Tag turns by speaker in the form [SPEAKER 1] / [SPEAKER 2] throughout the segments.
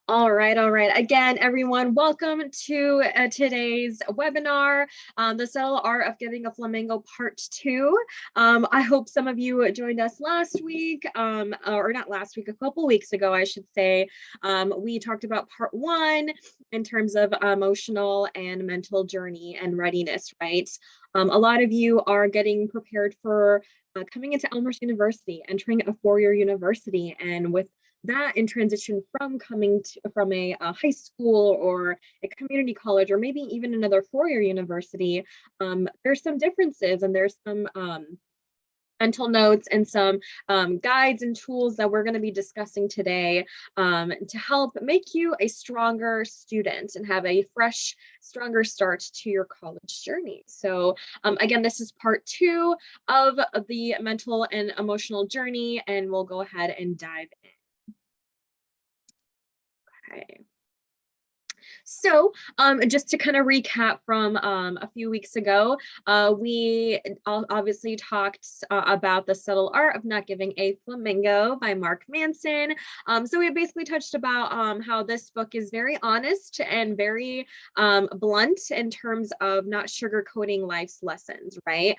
[SPEAKER 1] All right, all right. Again, everyone, welcome to today's webinar, The Subtle Art of Giving a Flamingo Part 2. I hope some of you joined us last week, or not last week, a couple weeks ago, I should say. We talked about Part 1 in terms of emotional and mental journey and readiness, right? A lot of you are getting prepared for coming into Elmhurst University, entering a four-year university, and with that in transition from coming from a high school or a community college or maybe even another four-year university, there's some differences and there's some mental notes and some guides and tools that we're going to be discussing today to help make you a stronger student and have a fresh, stronger start to your college journey. So again, this is part 2 of the mental and emotional journey, and we'll go ahead and dive in. Okay. So just to kind of recap from a few weeks ago, we obviously talked about The Subtle Art of Not Giving a Flamingo by Mark Manson. So we basically touched about how this book is very honest and very blunt in terms of not sugarcoating life's lessons, right?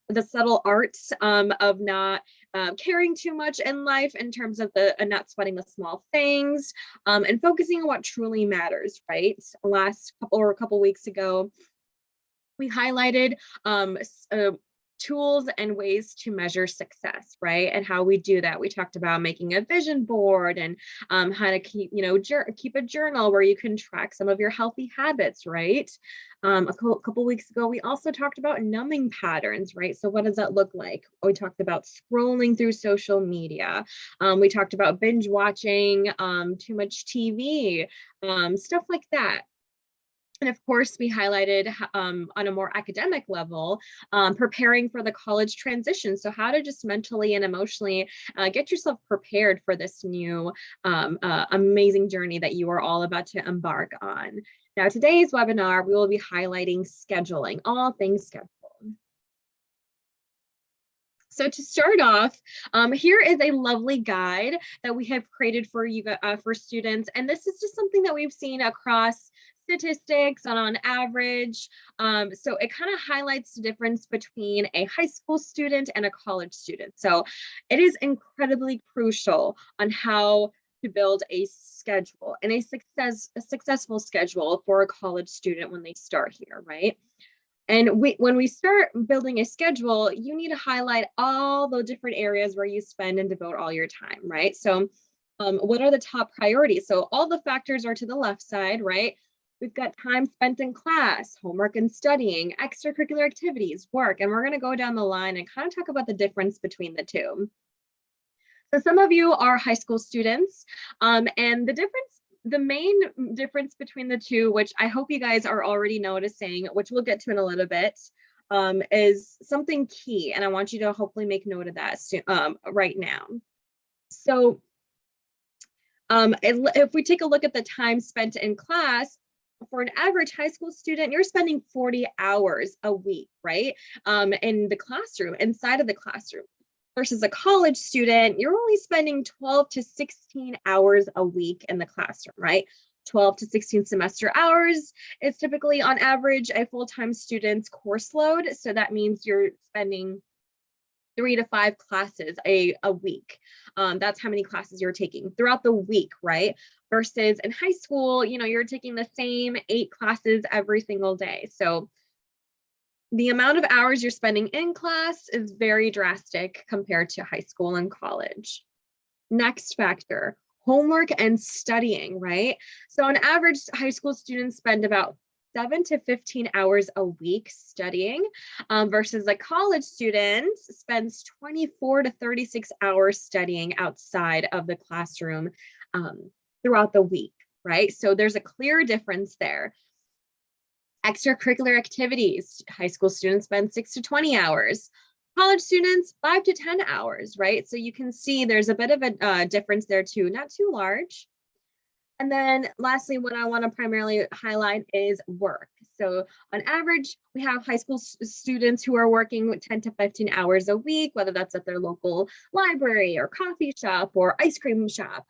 [SPEAKER 1] The subtle arts of not caring too much in life in terms of the not sweating the small things and focusing on what truly matters, right? A couple weeks ago, we highlighted tools and ways to measure success, right? And how we do that. We talked about making a vision board and how to keep, keep a journal where you can track some of your healthy habits, right? A couple weeks ago, we also talked about numbing patterns, right? So what does that look like? We talked about scrolling through social media. We talked about binge watching too much TV, stuff like that. And of course, we highlighted on a more academic level, preparing for the college transition. So how to just mentally and emotionally get yourself prepared for this new amazing journey that you are all about to embark on. Now, today's webinar, we will be highlighting scheduling, all things schedule. So to start off, here is a lovely guide that we have created for you for students. And this is just something that we've seen across statistics on average. So it kind of highlights the difference between a high school student and a college student. So it is incredibly crucial on how to build a schedule and a successful schedule for a college student when they start here, right? And when we start building a schedule, you need to highlight all the different areas where you spend and devote all your time, right? So what are the top priorities? So all the factors are to the left side, right? We've got time spent in class, homework and studying, extracurricular activities, work, and we're going to go down the line and kind of talk about the difference between the two. So some of you are high school students, and the main difference between the two, which I hope you guys are already noticing, which we'll get to in a little bit, is something key. And I want you to hopefully make note of that right now. So if we take a look at the time spent in class, for an average high school student, you're spending 40 hours a week, right? In the classroom, inside of the classroom. Versus a college student, you're only spending 12 to 16 hours a week in the classroom, right? 12 to 16 semester hours is typically on average a full-time student's course load. So that means you're spending 3 to 5 classes a week. That's how many classes you're taking throughout the week, right? Versus in high school, you're taking the same 8 classes every single day. So the amount of hours you're spending in class is very drastic compared to high school and college. Next factor, homework and studying, right? So on average, high school students spend about 7 to 15 hours a week studying versus a college student spends 24 to 36 hours studying outside of the classroom throughout the week, right? So there's a clear difference there. Extracurricular activities, high school students spend 6 to 20 hours. College students, 5 to 10 hours, right? So you can see there's a bit of a difference there too, not too large. And then lastly, what I want to primarily highlight is work. So on average, we have high school students who are working 10 to 15 hours a week, whether that's at their local library or coffee shop or ice cream shop.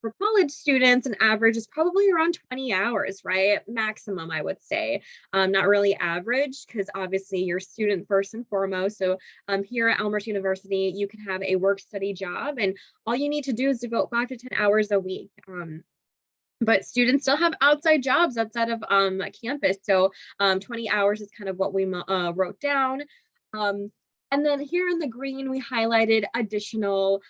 [SPEAKER 1] For college students, an average is probably around 20 hours, right? Maximum, I would say. Not really average, because obviously you're a student first and foremost. So here at Elmhurst University, you can have a work study job, and all you need to do is devote 5 to 10 hours a week. But students still have outside jobs outside of campus. So 20 hours is kind of what we wrote down. And then here in the green, we highlighted additional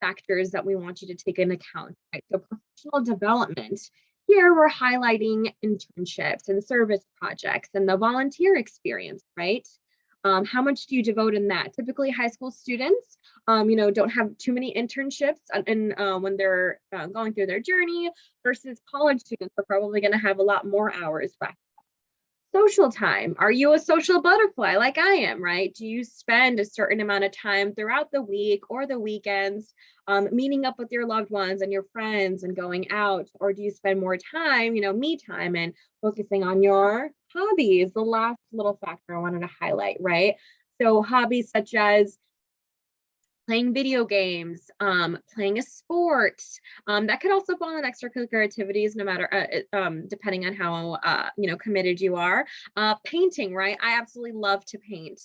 [SPEAKER 1] factors that we want you to take into account. Right? So professional development. Here we're highlighting internships and service projects and the volunteer experience, right? How much do you devote in that? Typically, high school students, don't have too many internships and when they're going through their journey, versus college students are probably going to have a lot more hours back. Social time. Are you a social butterfly like I am, right? Do you spend a certain amount of time throughout the week or the weekends meeting up with your loved ones and your friends and going out? Or do you spend more time, me time, and focusing on your hobbies? The last little factor I wanted to highlight, right? So hobbies such as playing video games, playing a sport, that could also fall in extracurricular activities, no matter, depending on how, committed you are. Painting, right? I absolutely love to paint.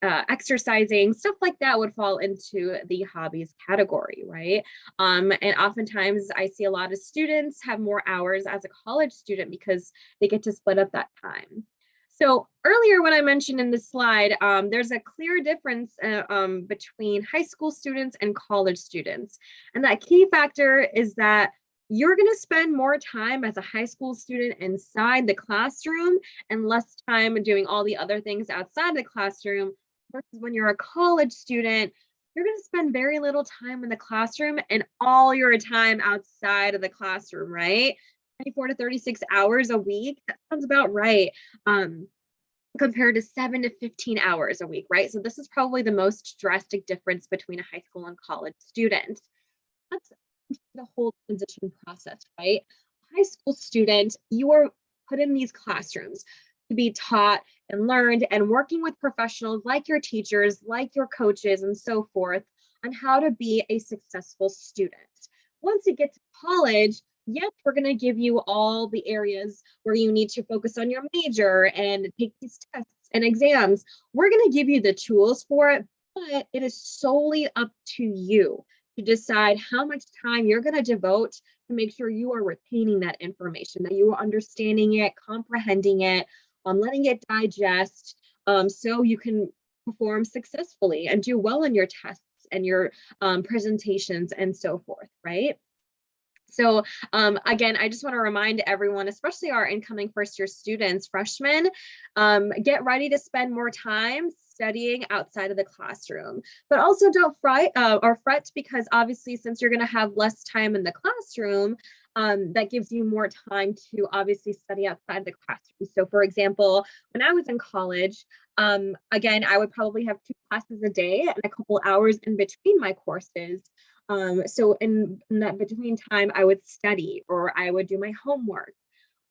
[SPEAKER 1] Exercising, stuff like that would fall into the hobbies category, right? And oftentimes I see a lot of students have more hours as a college student because they get to split up that time. So earlier when I mentioned in this slide, there's a clear difference between high school students and college students. And that key factor is that you're going to spend more time as a high school student inside the classroom and less time doing all the other things outside the classroom, versus when you're a college student, you're going to spend very little time in the classroom and all your time outside of the classroom, right? 24 to 36 hours a week. That sounds about right. Compared to 7 to 15 hours a week, right? So this is probably the most drastic difference between a high school and college student. That's the whole transition process, right? High school student, you are put in these classrooms to be taught and learned and working with professionals like your teachers, like your coaches, and so forth on how to be a successful student. Once you get to college, yes, we're going to give you all the areas where you need to focus on your major and take these tests and exams. We're going to give you the tools for it, but it is solely up to you to decide how much time you're going to devote to make sure you are retaining that information, that you are understanding it, comprehending it, letting it digest, so you can perform successfully and do well in your tests and your presentations and so forth, right? So again, I just want to remind everyone, especially our incoming first year students, freshmen, get ready to spend more time studying outside of the classroom, but also don't fret because obviously since you're going to have less time in the classroom, that gives you more time to obviously study outside the classroom. So for example, when I was in college, again, I would probably have 2 classes a day and a couple hours in between my courses. So in that between time, I would study or I would do my homework,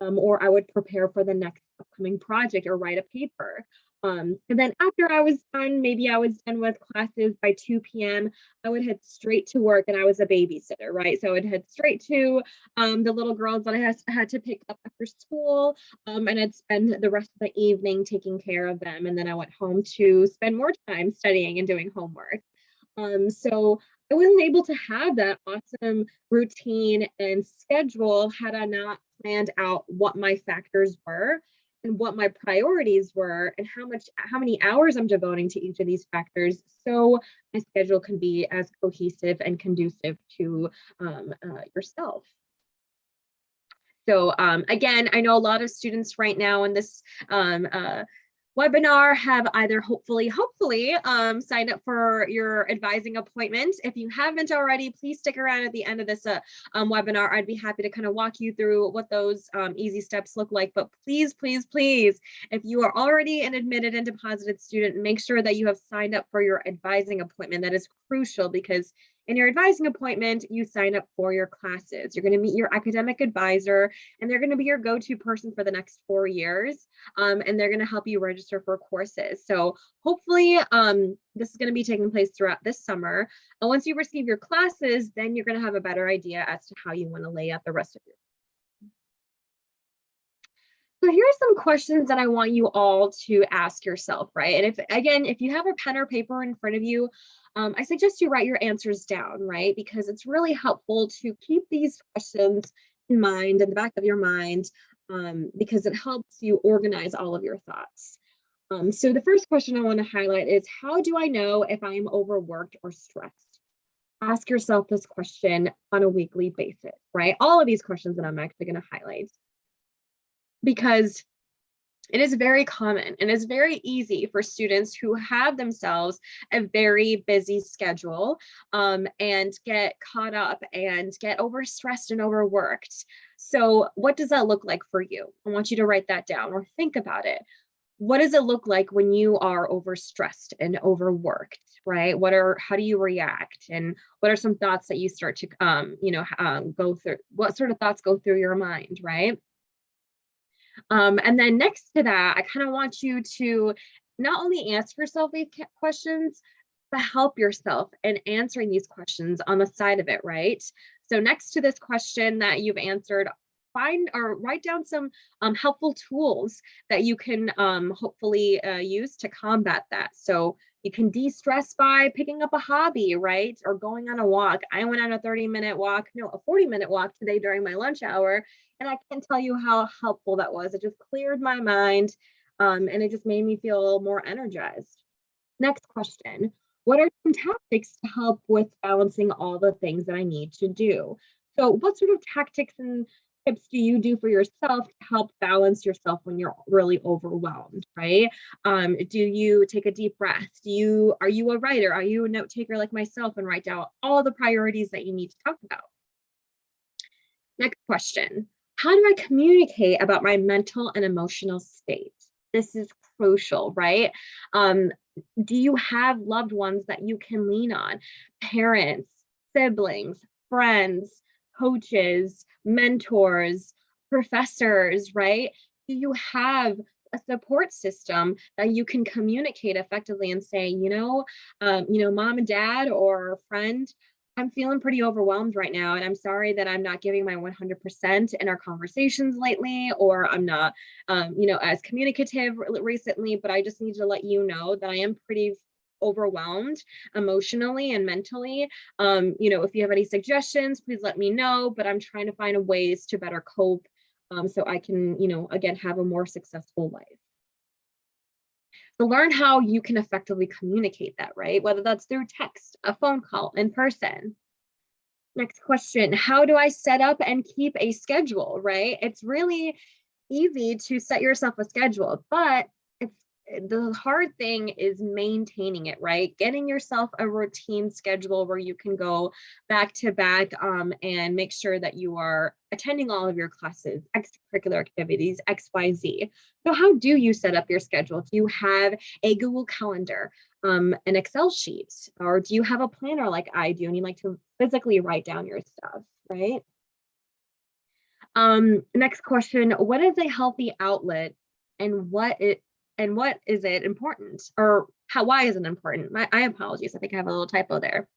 [SPEAKER 1] or I would prepare for the next upcoming project or write a paper. And then after I was done, maybe I was done with classes by 2 p.m., I would head straight to work, and I was a babysitter, right? So I would head straight to the little girls that I had to pick up after school, and I'd spend the rest of the evening taking care of them. And then I went home to spend more time studying and doing homework. So I wasn't able to have that awesome routine and schedule had I not planned out what my factors were and what my priorities were and how many hours I'm devoting to each of these factors, so my schedule can be as cohesive and conducive to yourself. So again, I know a lot of students right now in this webinar have either hopefully signed up for your advising appointment. If you haven't already, please stick around at the end of this webinar. I'd be happy to kind of walk you through what those easy steps look like. But please, please, please, if you are already an admitted and deposited student, make sure that you have signed up for your advising appointment. That is crucial because In your advising appointment, you sign up for your classes. You're going to meet your academic advisor, and they're going to be your go-to person for the next 4 years. And they're going to help you register for courses. So hopefully this is going to be taking place throughout this summer. And once you receive your classes, then you're going to have a better idea as to how you want to lay out the rest of your. So here's some questions that I want you all to ask yourself, right? And if you have a pen or paper in front of you, I suggest you write your answers down, right? Because it's really helpful to keep these questions in mind, in the back of your mind, because it helps you organize all of your thoughts. So the first question I want to highlight is, how do I know if I'm overworked or stressed? Ask yourself this question on a weekly basis, right? All of these questions that I'm actually going to highlight, because it is very common and it's very easy for students who have themselves a very busy schedule and get caught up and get overstressed and overworked. So what does that look like for you? I want you to write that down or think about it. What does it look like when you are overstressed and overworked, right? How do you react? And what are some thoughts that you start to, go through? What sort of thoughts go through your mind, right? And then next to that, I kind of want you to not only ask yourself these questions, but help yourself in answering these questions on the side of it, right? So next to this question that you've answered, find or write down some helpful tools that you can hopefully use to combat that. So you can de-stress by picking up a hobby, right? Or going on a walk. I went on a 40-minute walk today during my lunch hour. And I can't tell you how helpful that was. It just cleared my mind and it just made me feel more energized. Next question. What are some tactics to help with balancing all the things that I need to do? So what sort of tactics and tips do you do for yourself to help balance yourself when you're really overwhelmed, right? Do you take a deep breath? Are you a writer? Are you a note taker like myself and write down all the priorities that you need to talk about? Next question. How do I communicate about my mental and emotional state? This is crucial, right? Do you have loved ones that you can lean on? Parents, siblings, friends, coaches, mentors, professors, right? Do you have a support system that you can communicate effectively and say, mom and dad or friend, I'm feeling pretty overwhelmed right now, and I'm sorry that I'm not giving my 100% in our conversations lately, or I'm not, as communicative recently, but I just need to let you know that I am pretty overwhelmed emotionally and mentally. If you have any suggestions, please let me know, but I'm trying to find ways to better cope so I can, again, have a more successful life. So learn how you can effectively communicate that, right? Whether that's through text, a phone call, in person. Next question, how do I set up and keep a schedule, right? It's really easy to set yourself a schedule, but the hard thing is maintaining it, right? Getting yourself a routine schedule where you can go back to back and make sure that you are attending all of your classes, extracurricular activities, XYZ. So how do you set up your schedule? Do you have a Google Calendar, an Excel sheet, or do you have a planner like I do and you like to physically write down your stuff, right? Next question, what is a healthy outlet and what is it important, or why is it important? My apologies, I think I have a little typo there.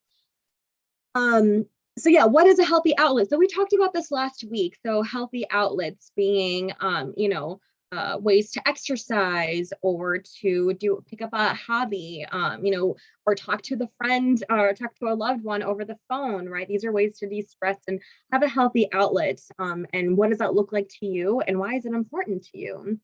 [SPEAKER 1] So yeah, what is a healthy outlet? So we talked about this last week. So healthy outlets being, ways to exercise or to pick up a hobby, or talk to the friend or talk to a loved one over the phone, right? These are ways to de-stress and have a healthy outlet. And what does that look like to you? And why is it important to you?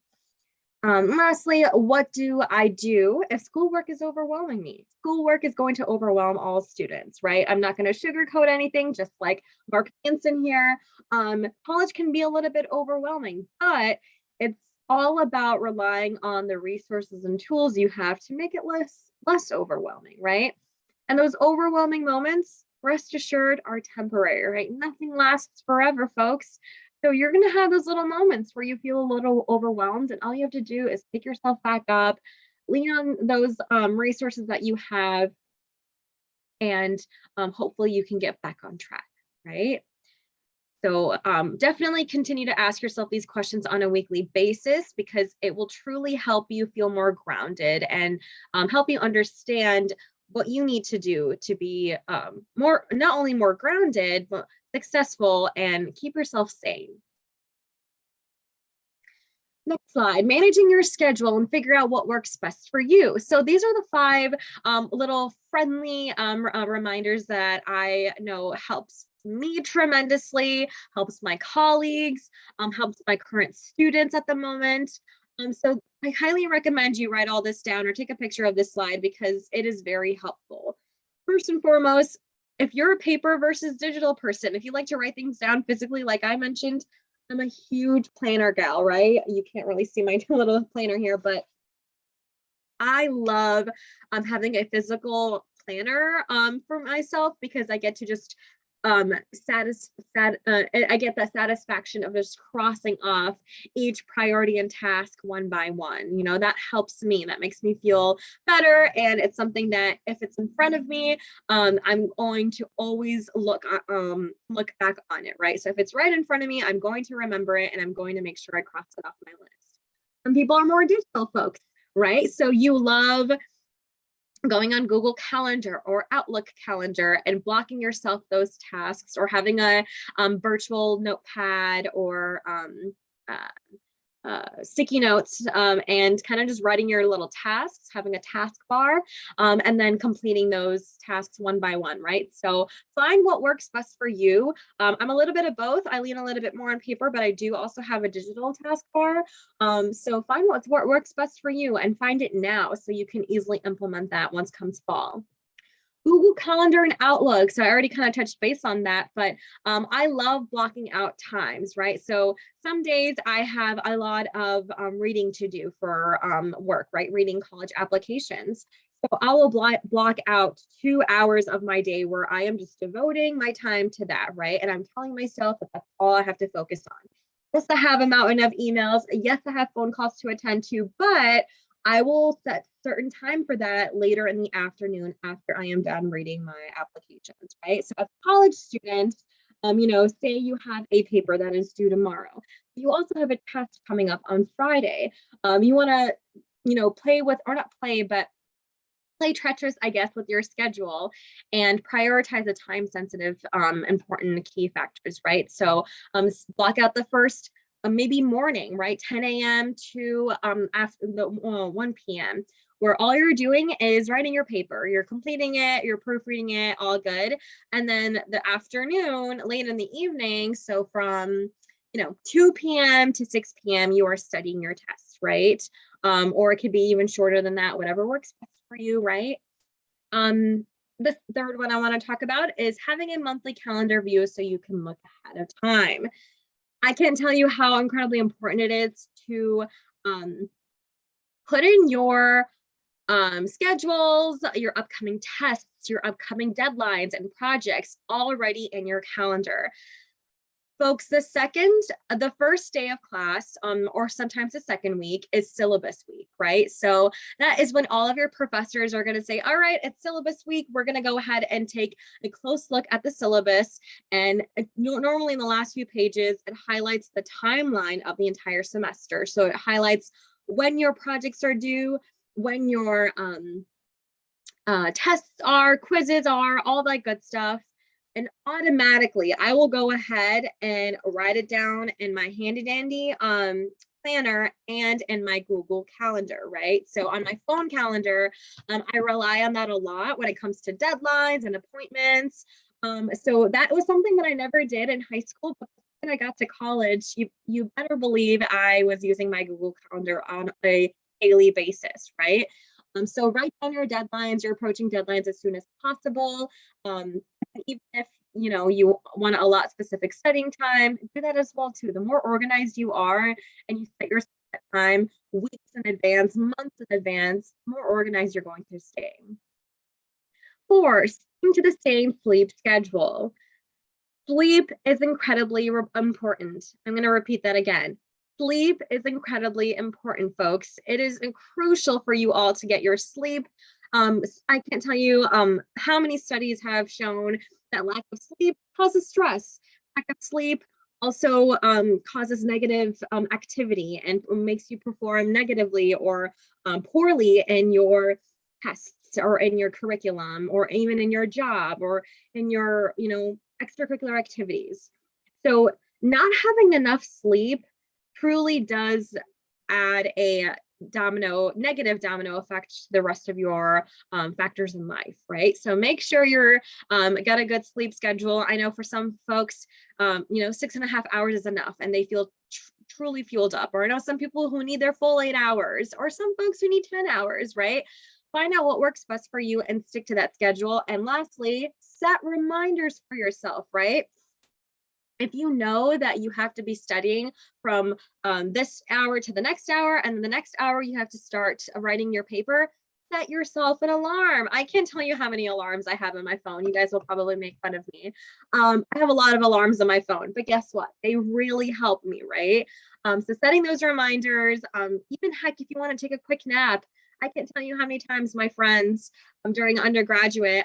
[SPEAKER 1] Lastly, what do I do if schoolwork is overwhelming me? Schoolwork is going to overwhelm all students, right? I'm not going to sugarcoat anything, just like Mark Hansen here. College can be a little bit overwhelming, but it's all about relying on the resources and tools you have to make it less overwhelming, right? And those overwhelming moments, rest assured, are temporary, right? Nothing lasts forever, folks. So you're going to have those little moments where you feel a little overwhelmed, and all you have to do is pick yourself back up, lean on those resources that you have, and hopefully you can get back on track, right? So definitely continue to ask yourself these questions on a weekly basis, because it will truly help you feel more grounded and help you understand what you need to do to be not only more grounded, but successful and keep yourself sane. Next slide, managing your schedule and figure out what works best for you. So these are the 5 little friendly reminders that I know helps me tremendously, helps my colleagues, helps my current students at the moment. So I highly recommend you write all this down or take a picture of this slide, because it is very helpful. First and foremost, if you're a paper versus digital person, if you like to write things down physically, like I mentioned, I'm a huge planner gal, right? You can't really see my little planner here, but I love having a physical planner for myself, because I get to just I get the satisfaction of just crossing off each priority and task one by one. You know, that helps me. That makes me feel better, and it's something that if it's in front of me, I'm going to always look back on it, right? So if it's right in front of me, I'm going to remember it, and I'm going to make sure I cross it off my list. Some people are more digital folks, right? So you love going on Google Calendar or Outlook Calendar and blocking yourself those tasks, or having a virtual notepad or sticky notes, and kind of just writing your little tasks, having a task bar, and then completing those tasks one by one, right? So find what works best for you. I'm a little bit of both. I lean a little bit more on paper, but I do also have a digital task bar. So find what works best for you, and find it now so you can easily implement that once comes fall. Google Calendar and Outlook. So I already kind of touched base on that, but I love blocking out times, right? So some days I have a lot of reading to do for work, right? Reading college applications. So I will block out 2 hours of my day where I am just devoting my time to that, right? And I'm telling myself that that's all I have to focus on. Yes, I have a mountain of emails. Yes, I have phone calls to attend to, but I will set certain time for that later in the afternoon after I am done reading my applications, right? So as a college student, you know, say you have a paper that is due tomorrow. You also have a test coming up on Friday. You want to, you know, play with, or not play, but play treacherous, I guess, with your schedule and prioritize the time sensitive, important key factors, right? So block out the first maybe morning, right? 10 a.m. to after the 1 p.m. where all you're doing is writing your paper, you're completing it, you're proofreading it, all good. And then the afternoon, late in the evening, so from 2 p.m. to 6 p.m., you are studying your test, right? Or it could be even shorter than that, whatever works best for you, right? The third one I want to talk about is having a monthly calendar view so you can look ahead of time. I can't tell you how incredibly important it is to put in your schedules, your upcoming tests, your upcoming deadlines and projects already in your calendar. Folks, the first day of class, or sometimes the second week, is syllabus week, right? So that is when all of your professors are going to say, all right, it's syllabus week. We're going to go ahead and take a close look at the syllabus. And normally in the last few pages, it highlights the timeline of the entire semester. So it highlights when your projects are due, when your tests are, quizzes are, all that good stuff. And automatically, I will go ahead and write it down in my handy dandy planner and in my Google Calendar, right? So on my phone calendar, I rely on that a lot when it comes to deadlines and appointments. So that was something that I never did in high school, but when I got to college, you better believe I was using my Google Calendar on a daily basis, right? So write down your deadlines, you're approaching deadlines as soon as possible. Even if you want to allot specific studying time, do that as well too. The more organized you are and you set your time weeks in advance, months in advance, the more organized you're going to stay. 4, sticking to the same sleep schedule. Sleep is incredibly important. I'm going to repeat that again. Sleep is incredibly important, folks. It is crucial for you all to get your sleep I can't tell you how many studies have shown that lack of sleep causes stress. Lack of sleep also causes negative activity and makes you perform negatively or poorly in your tests or in your curriculum or even in your job or in your, extracurricular activities. So not having enough sleep truly does add a negative domino effect to the rest of your factors in life, right? So make sure you're got a good sleep schedule. I know for some folks, 6.5 hours is enough and they feel truly fueled up. Or I know some people who need their full 8 hours, or some folks who need 10 hours, right? Find out what works best for you and stick to that schedule. And lastly, set reminders for yourself, right? If you know that you have to be studying from this hour to the next hour, and the next hour you have to start writing your paper, set yourself an alarm. I can't tell you how many alarms I have on my phone. You guys will probably make fun of me. I have a lot of alarms on my phone, but guess what? They really help me, right? So setting those reminders, even heck, if you want to take a quick nap, I can't tell you how many times my friends during undergraduate,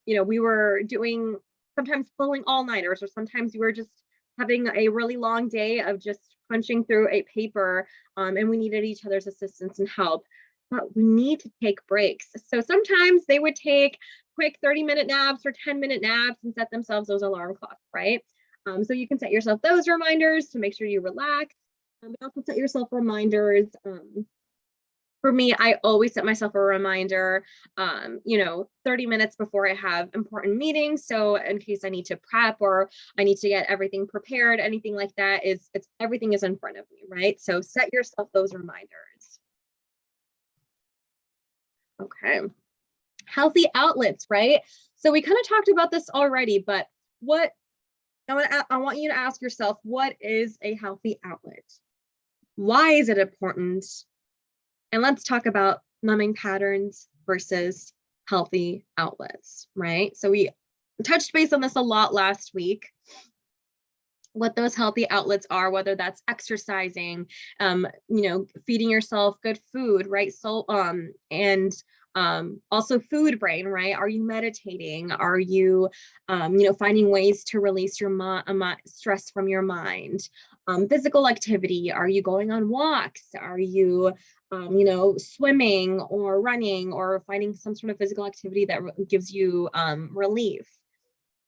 [SPEAKER 1] we were doing sometimes pulling all-nighters, or sometimes we were just having a really long day of just punching through a paper, and we needed each other's assistance and help. But we need to take breaks. So sometimes they would take quick 30-minute naps or 10-minute naps and set themselves those alarm clocks, right? So you can set yourself those reminders to make sure you relax. But also set yourself reminders. For me, I always set myself a reminder, 30 minutes before I have important meetings. So in case I need to prep or I need to get everything prepared, anything like that, everything is in front of me, right? So set yourself those reminders. Okay. Healthy outlets, right? So we kind of talked about this already, but I want you to ask yourself, what is a healthy outlet? Why is it important? And let's talk about numbing patterns versus healthy outlets, right? So we touched base on this a lot last week, what those healthy outlets are, whether that's exercising, feeding yourself good food, right? So, and also food brain, right? Are you meditating? Are you, finding ways to release your stress from your mind? Physical activity, are you going on walks? Are you, swimming or running or finding some sort of physical activity that gives you relief?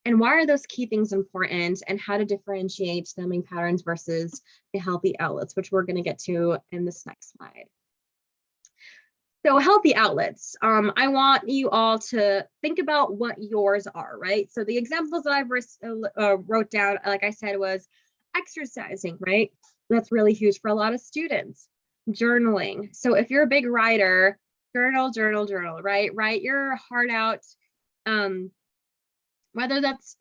[SPEAKER 1] And why are those key things important, and how to differentiate numbing patterns versus the healthy outlets, which we're going to get to in this next slide. So healthy outlets, I want you all to think about what yours are, right? So the examples that I wrote down, like I said, was exercising, right? That's really huge for a lot of students. Journaling. So if you're a big writer, journal, right? Write your heart out. Whether that's,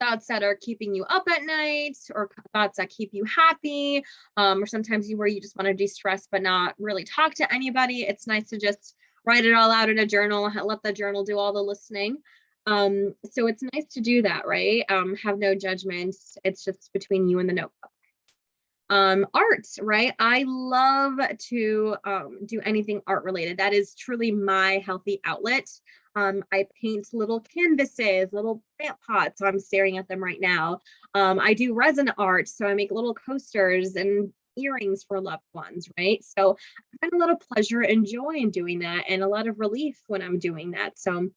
[SPEAKER 1] thoughts that are keeping you up at night, or thoughts that keep you happy, or sometimes where you just want to de-stress but not really talk to anybody. It's nice to just write it all out in a journal, let the journal do all the listening. So it's nice to do that, right? Have no judgment. It's just between you and the notebook. Art, right? I love to do anything art related. That is truly my healthy outlet. I paint little canvases, little plant pots. So I'm staring at them right now. I do resin art. So I make little coasters and earrings for loved ones, right? So I find a lot of pleasure and joy in doing that, and a lot of relief when I'm doing that. So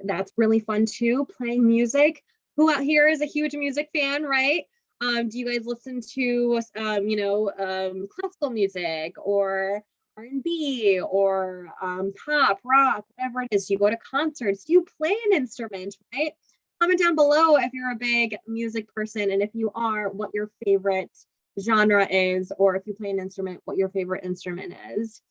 [SPEAKER 1] that's really fun too. Playing music. Who out here is a huge music fan, right? Do you guys listen to, classical music or R&B or pop, rock, whatever it is? Do you go to concerts? Do you play an instrument, right? Comment down below if you're a big music person, and if you are, what your favorite genre is, or if you play an instrument, what your favorite instrument is.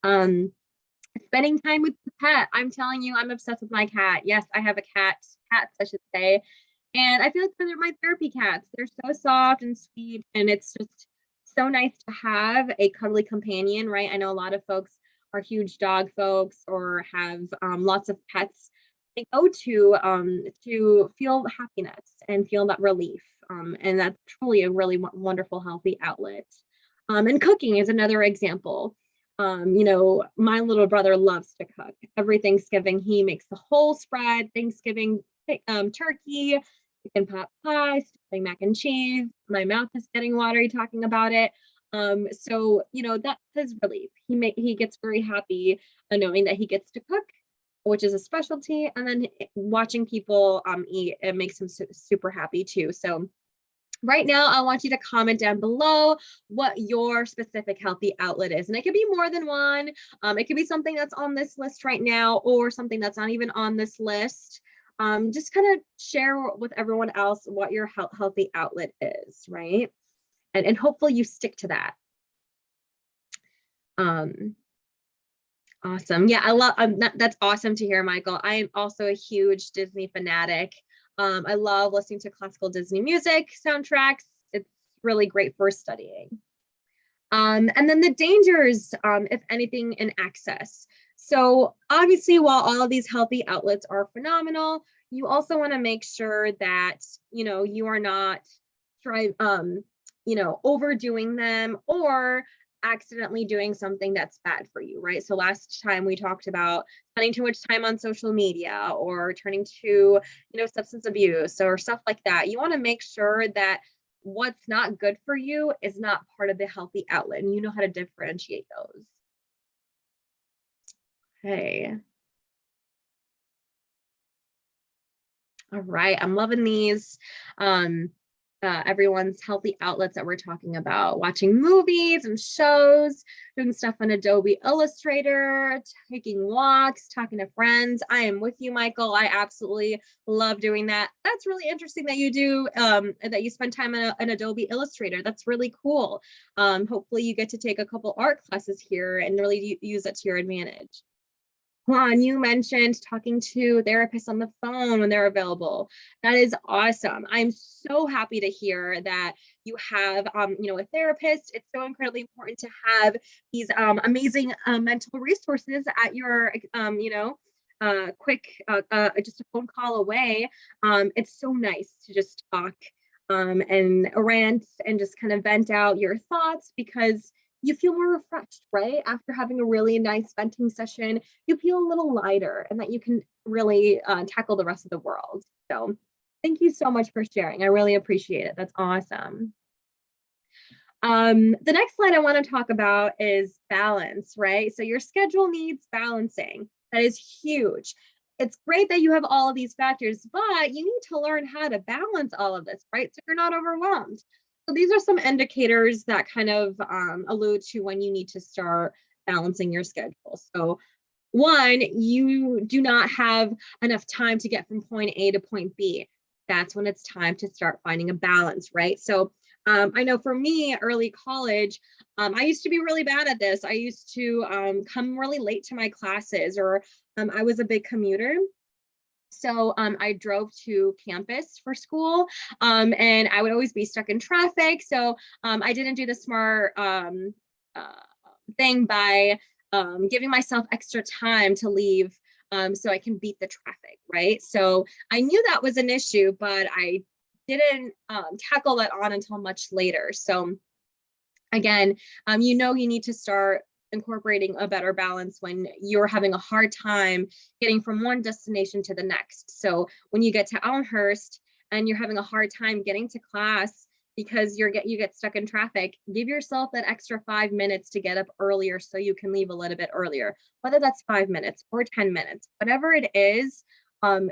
[SPEAKER 1] Spending time with the pet. I'm telling you, I'm obsessed with my cat. Yes, I have a cats, I should say. And I feel like they're my therapy cats. They're so soft and sweet, and it's just so nice to have a cuddly companion, right? I know a lot of folks are huge dog folks or have lots of pets they go to feel happiness and feel that relief. And that's truly a really wonderful, healthy outlet. And cooking is another example. You know, my little brother loves to cook. Every Thanksgiving, he makes the whole spread, Thanksgiving turkey, chicken pot pie, stuffing mac and cheese. My mouth is getting watery talking about it. So, you know, that's his relief. He gets very happy knowing that he gets to cook, which is a specialty, and then watching people eat, it makes him super happy too. So right now, I want you to comment down below what your specific healthy outlet is. And it could be more than one. It could be something that's on this list right now or something that's not even on this list. Just kind of share with everyone else what your healthy outlet is, right? And hopefully you stick to that. Awesome. Yeah, I love that's awesome to hear, Michael. I am also a huge Disney fanatic. I love listening to classical Disney music soundtracks. It's really great for studying. And then the dangers, if anything, in access. So obviously, while all of these healthy outlets are phenomenal, you also want to make sure that, you know, you are not trying, you know, overdoing them or accidentally doing something that's bad for you, right? So last time we talked about spending too much time on social media or turning to, you know, substance abuse or stuff like that. You want to make sure that what's not good for you is not part of the healthy outlet, and you know how to differentiate those. Okay. All right, I'm loving these. Everyone's healthy outlets that we're talking about, watching movies and shows, doing stuff on Adobe Illustrator, taking walks, talking to friends. I am with you, Michael. I absolutely love doing that. That's really interesting that you do, that you spend time in Adobe Illustrator. That's really cool. Hopefully you get to take a couple art classes here and really use it to your advantage. Juan, you mentioned talking to therapists on the phone when they're available. That is awesome. I'm so happy to hear that you have, you know, a therapist. It's so incredibly important to have these amazing mental resources at your, you know, just a phone call away. It's so nice to just talk and rant and just kind of vent out your thoughts because you feel more refreshed, right? After having a really nice venting session, you feel a little lighter and that you can really tackle the rest of the world. So thank you so much for sharing. I really appreciate it. That's awesome. The next slide I want to talk about is balance, right? So your schedule needs balancing. That is huge. It's great that you have all of these factors, but you need to learn how to balance all of this, right? So you're not overwhelmed. So these are some indicators that kind of allude to when you need to start balancing your schedule. So one, you do not have enough time to get from point A to point B. That's when it's time to start finding a balance, right? So I know for me, early college, I used to be really bad at this. I used to come really late to my classes, or I was a big commuter. So I drove to campus for school, and I would always be stuck in traffic. So I didn't do the smart thing by giving myself extra time to leave so I can beat the traffic, right? So I knew that was an issue, but I didn't tackle that on until much later. So again, you know, you need to start incorporating a better balance when you're having a hard time getting from one destination to the next. So when you get to Elmhurst and you're having a hard time getting to class because you get stuck in traffic, give yourself that extra 5 minutes to get up earlier so you can leave a little bit earlier, whether that's 5 minutes or 10 minutes, whatever it is.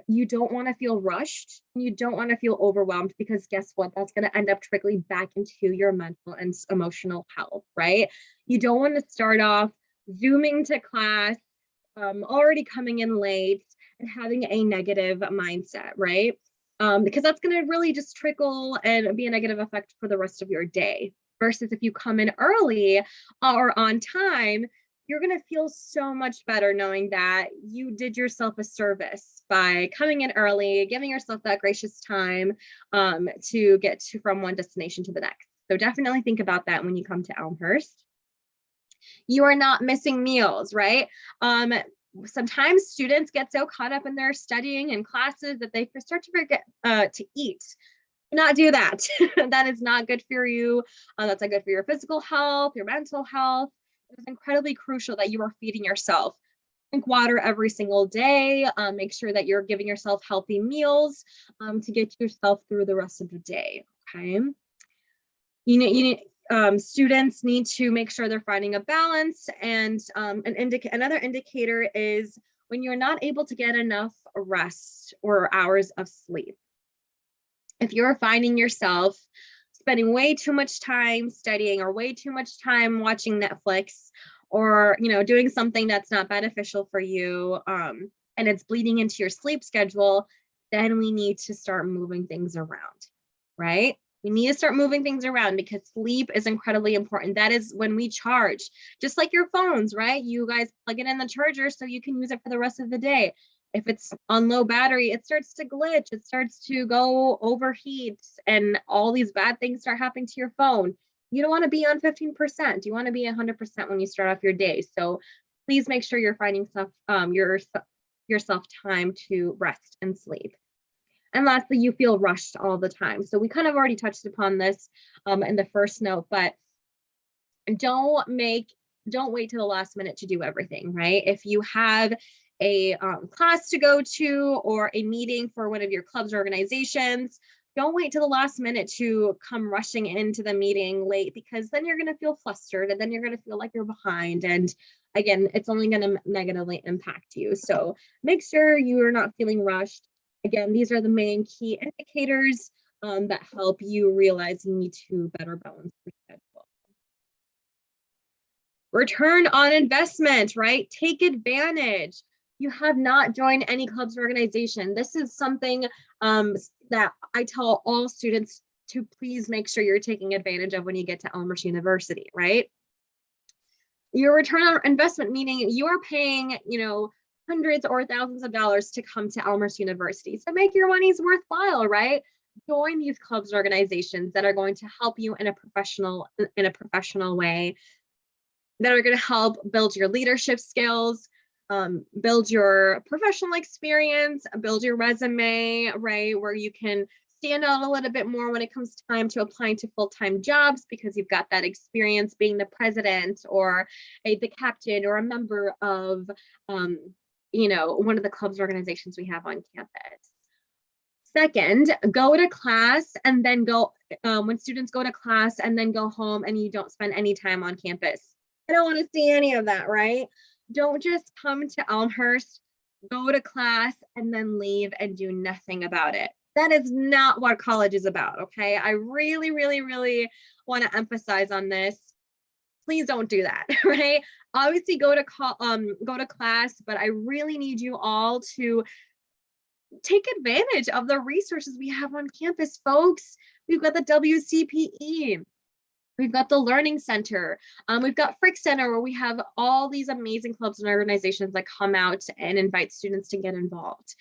[SPEAKER 1] You don't want to feel rushed. You don't want to feel overwhelmed because guess what? That's going to end up trickling back into your mental and emotional health, right? You don't want to start off zooming to class, already coming in late and having a negative mindset, right? Because that's going to really just trickle and be a negative effect for the rest of your day. Versus if you come in early or on time, you're going to feel so much better knowing that you did yourself a service by coming in early, giving yourself that gracious time to get from one destination to the next. So definitely think about that when you come to Elmhurst. You are not missing meals, right? Sometimes students get so caught up in their studying and classes that they start to forget to eat. Do not do that. That is not good for you. That's not good for your physical health, your mental health. it is incredibly crucial that you are feeding yourself. Drink water every single day. Make sure that you're giving yourself healthy meals to get yourself through the rest of the day. Okay. Students need to make sure they're finding a balance. And another indicator is when you're not able to get enough rest or hours of sleep. If you're finding yourself spending way too much time studying or way too much time watching Netflix, or doing something that's not beneficial for you, and it's bleeding into your sleep schedule, then we need to start moving things around, right? We need to start moving things around because sleep is incredibly important. That is when we charge, just like your phones, right? You guys plug it in the charger so you can use it for the rest of the day. If it's on low battery, it starts to glitch, it starts to go overheat, and all these bad things start happening to your phone. You don't want to be on 15%. You want to be 100% when you start off your day. So please make sure you're finding yourself time to rest and sleep. And lastly, you feel rushed all the time. So we kind of already touched upon this in the first note, but don't wait till the last minute to do everything, right? If you have a class to go to or a meeting for one of your clubs or organizations, don't wait till the last minute to come rushing into the meeting late, because then you're going to feel flustered and then you're going to feel like you're behind. And again, it's only going to negatively impact you. So make sure you are not feeling rushed. Again, these are the main key indicators that help you realize you need to better balance your schedule. Return on investment, right? Take advantage. You have not joined any clubs or organization. This is something that I tell all students to please make sure you're taking advantage of when you get to Elmhurst University, right? Your return on investment, meaning you are paying, hundreds or thousands of dollars to come to Elmhurst University. So make your money's worthwhile, right? Join these clubs and organizations that are going to help you in a professional way, that are going to help build your leadership skills, build your professional experience, build your resume, right? Where you can stand out a little bit more when it comes time to applying to full-time jobs, because you've got that experience being the president or the captain or a member of, one of the clubs organizations we have on campus. Second, go to class and then when students go to class and then go home and you don't spend any time on campus. I don't want to see any of that, right? Don't just come to Elmhurst, go to class, and then leave and do nothing about it. That is not what college is about, okay? I really, really, really want to emphasize on this. Please don't do that, right? Obviously go to class, but I really need you all to take advantage of the resources we have on campus, folks. We've got the WCPE. We've got the Learning Center. We've got Frick Center, where we have all these amazing clubs and organizations that come out and invite students to get involved.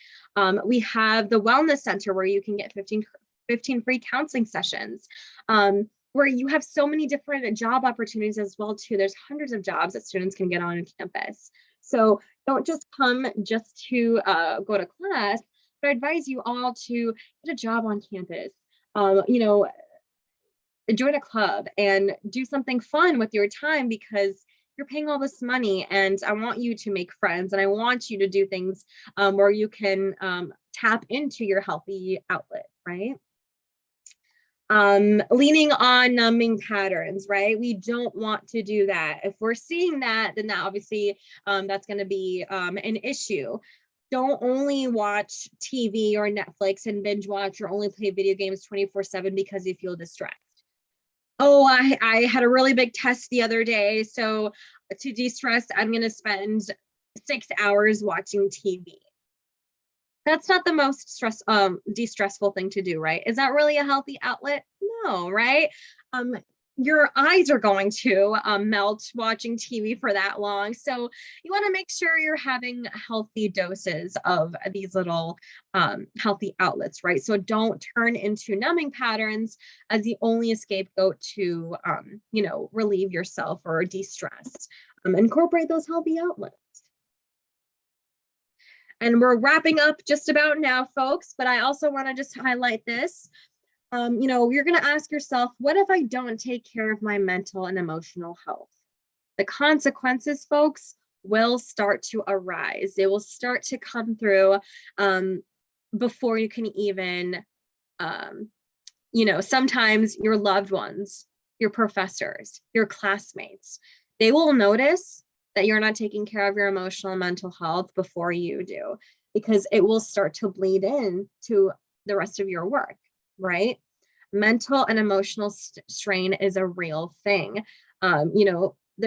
[SPEAKER 1] We have the Wellness Center, where you can get 15 free counseling sessions, where you have so many different job opportunities as well, too. There's hundreds of jobs that students can get on campus. So don't just come just to go to class, but I advise you all to get a job on campus. Join a club and do something fun with your time, because you're paying all this money, and I want you to make friends, and I want you to do things where you can tap into your healthy outlet, right? Leaning on numbing patterns, right? We don't want to do that. If we're seeing that, then that obviously that's going to be an issue. Don't only watch TV or Netflix and binge watch, or only play video games 24/7 because you feel distressed. Oh, I had a really big test the other day, so to de-stress, I'm going to spend 6 hours watching TV. That's not the most de-stressful thing to do, right? Is that really a healthy outlet? No, right? Your eyes are going to melt watching TV for that long. So you want to make sure you're having healthy doses of these little healthy outlets, right? So don't turn into numbing patterns as the only scapegoat to, relieve yourself or de-stress. Incorporate those healthy outlets. And we're wrapping up just about now, folks, but I also want to just highlight this. You're going to ask yourself, what if I don't take care of my mental and emotional health? the consequences, folks, will start to arise. They will start to come through before you can even, sometimes your loved ones, your professors, your classmates, they will notice that you're not taking care of your emotional and mental health before you do, because it will start to bleed in to the rest of your work, right? Mental and emotional strain is a real thing.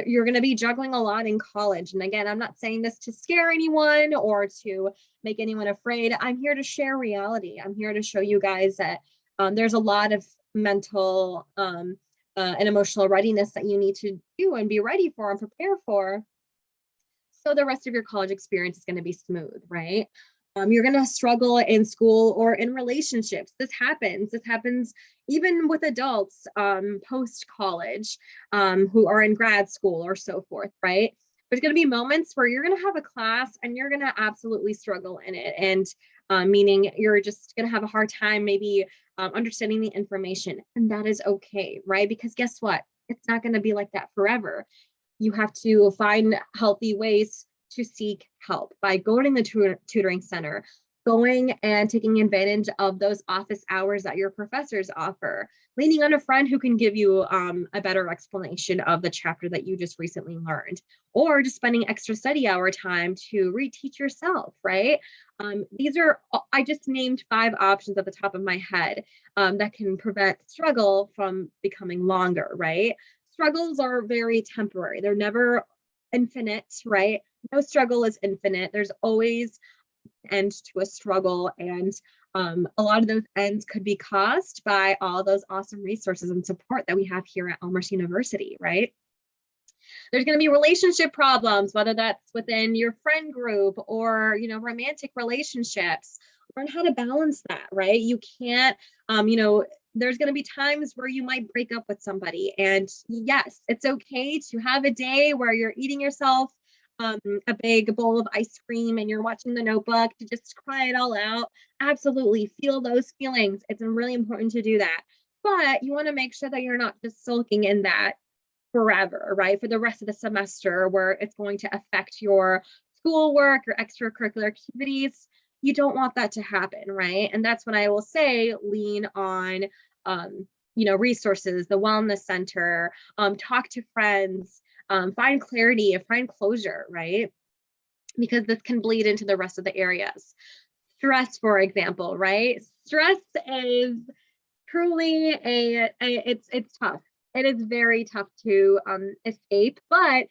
[SPEAKER 1] You're going to be juggling a lot in college. And again, I'm not saying this to scare anyone or to make anyone afraid. I'm here to share reality. I'm here to show you guys that there's a lot of mental and emotional readiness that you need to do and be ready for and prepare for, so the rest of your college experience is going to be smooth, right? You're going to struggle in school or in relationships. This happens even with adults post-college who are in grad school or so forth, right? There's going to be moments where you're going to have a class and you're going to absolutely struggle in it. And meaning you're just going to have a hard time maybe understanding the information. And that is okay, right? Because guess what? It's not going to be like that forever. You have to find healthy ways to seek help by going to the tutoring center, going and taking advantage of those office hours that your professors offer, leaning on a friend who can give you a better explanation of the chapter that you just recently learned, or just spending extra study hour time to reteach yourself, right? I just named 5 options at the top of my head that can prevent struggle from becoming longer, right? Struggles are very temporary. They're never infinite, right? No struggle is infinite. There's always an end to a struggle. And a lot of those ends could be caused by all those awesome resources and support that we have here at Elmhurst University, right? There's going to be relationship problems, whether that's within your friend group or, romantic relationships. Learn how to balance that, right? You can't, there's going to be times where you might break up with somebody. And yes, it's okay to have a day where you're eating yourself a big bowl of ice cream and you're watching The Notebook to just cry it all out. Absolutely feel those feelings. It's really important to do that. But you want to make sure that you're not just sulking in that forever, right? For the rest of the semester, where it's going to affect your schoolwork or extracurricular activities. You don't want that to happen, right? And that's when I will say lean on, resources, the wellness center, talk to friends, find clarity and find closure, right? Because this can bleed into the rest of the areas. Stress, for example, right? Stress is truly it's tough. It is very tough to escape, but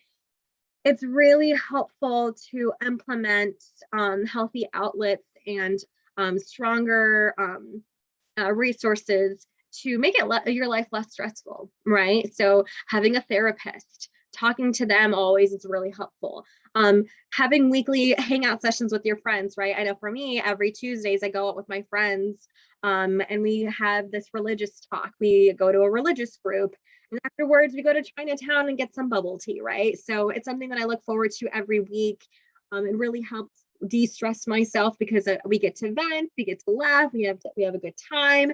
[SPEAKER 1] it's really helpful to implement healthy outlets and stronger resources to make your life less stressful, right? So having a therapist, talking to them always is really helpful. Having weekly hangout sessions with your friends, right? I know for me, every Tuesdays I go out with my friends and we have this religious talk. We go to a religious group and afterwards we go to Chinatown and get some bubble tea, right? So it's something that I look forward to every week. It really helps de-stress myself because we get to vent, we get to laugh, we have a good time.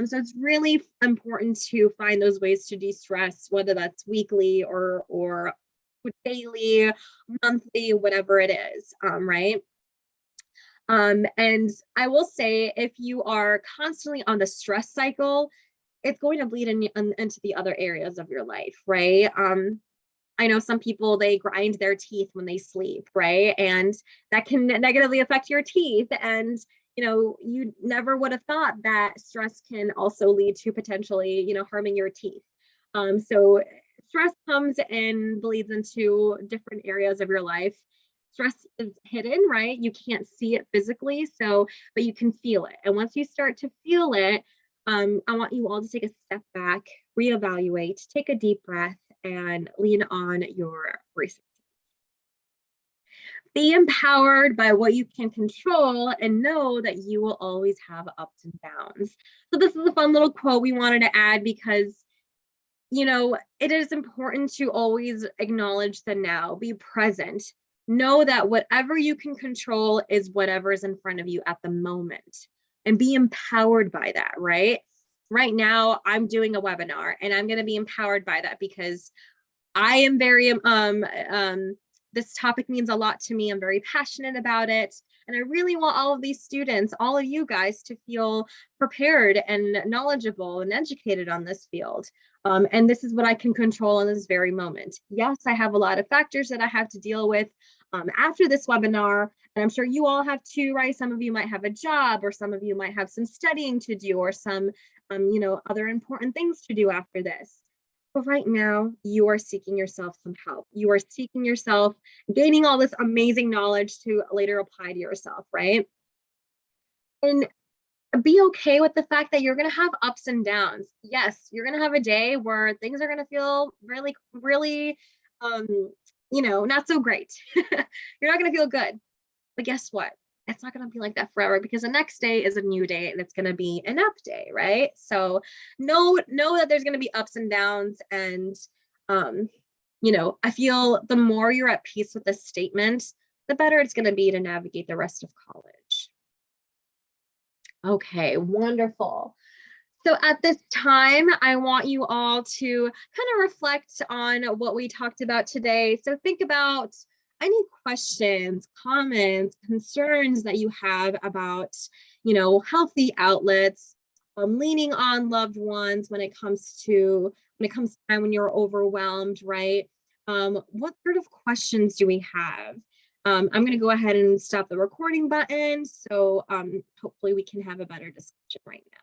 [SPEAKER 1] So it's really important to find those ways to de-stress, whether that's weekly or daily, monthly, whatever it is, right? And I will say, if you are constantly on the stress cycle, it's going to bleed into the other areas of your life, right? I know some people, they grind their teeth when they sleep, right? And that can negatively affect your teeth. And, you never would have thought that stress can also lead to potentially, harming your teeth. So stress comes and bleeds into different areas of your life. Stress is hidden, right? You can't see it physically, but you can feel it. And once you start to feel it, I want you all to take a step back, reevaluate, take a deep breath, and lean on your resources. Be empowered by what you can control and know that you will always have ups and downs. So this is a fun little quote we wanted to add because, it is important to always acknowledge the now, be present. Know that whatever you can control is whatever is in front of you at the moment, and be empowered by that, right? Right now, I'm doing a webinar and I'm going to be empowered by that because I am very, this topic means a lot to me. I'm very passionate about it. And I really want all of these students, all of you guys, to feel prepared and knowledgeable and educated on this field. And this is what I can control in this very moment. Yes, I have a lot of factors that I have to deal with after this webinar, and I'm sure you all have too, right? Some of you might have a job, or some of you might have some studying to do, or some, other important things to do after this. But right now, you are seeking yourself some help. You are seeking yourself, gaining all this amazing knowledge to later apply to yourself, right? And be okay with the fact that you're going to have ups and downs. Yes, you're going to have a day where things are going to feel really, really, not so great. You're not going to feel good. But guess what? It's not going to be like that forever, because the next day is a new day and it's going to be an up day, right? So know that there's going to be ups and downs. And, I feel the more you're at peace with this statement, the better it's going to be to navigate the rest of college. Okay, wonderful. So at this time, I want you all to kind of reflect on what we talked about today. So think about any questions, comments, concerns that you have about, healthy outlets, leaning on loved ones when it comes time when you're overwhelmed, right? What sort of questions do we have? I'm going to go ahead and stop the recording button. So hopefully we can have a better discussion right now.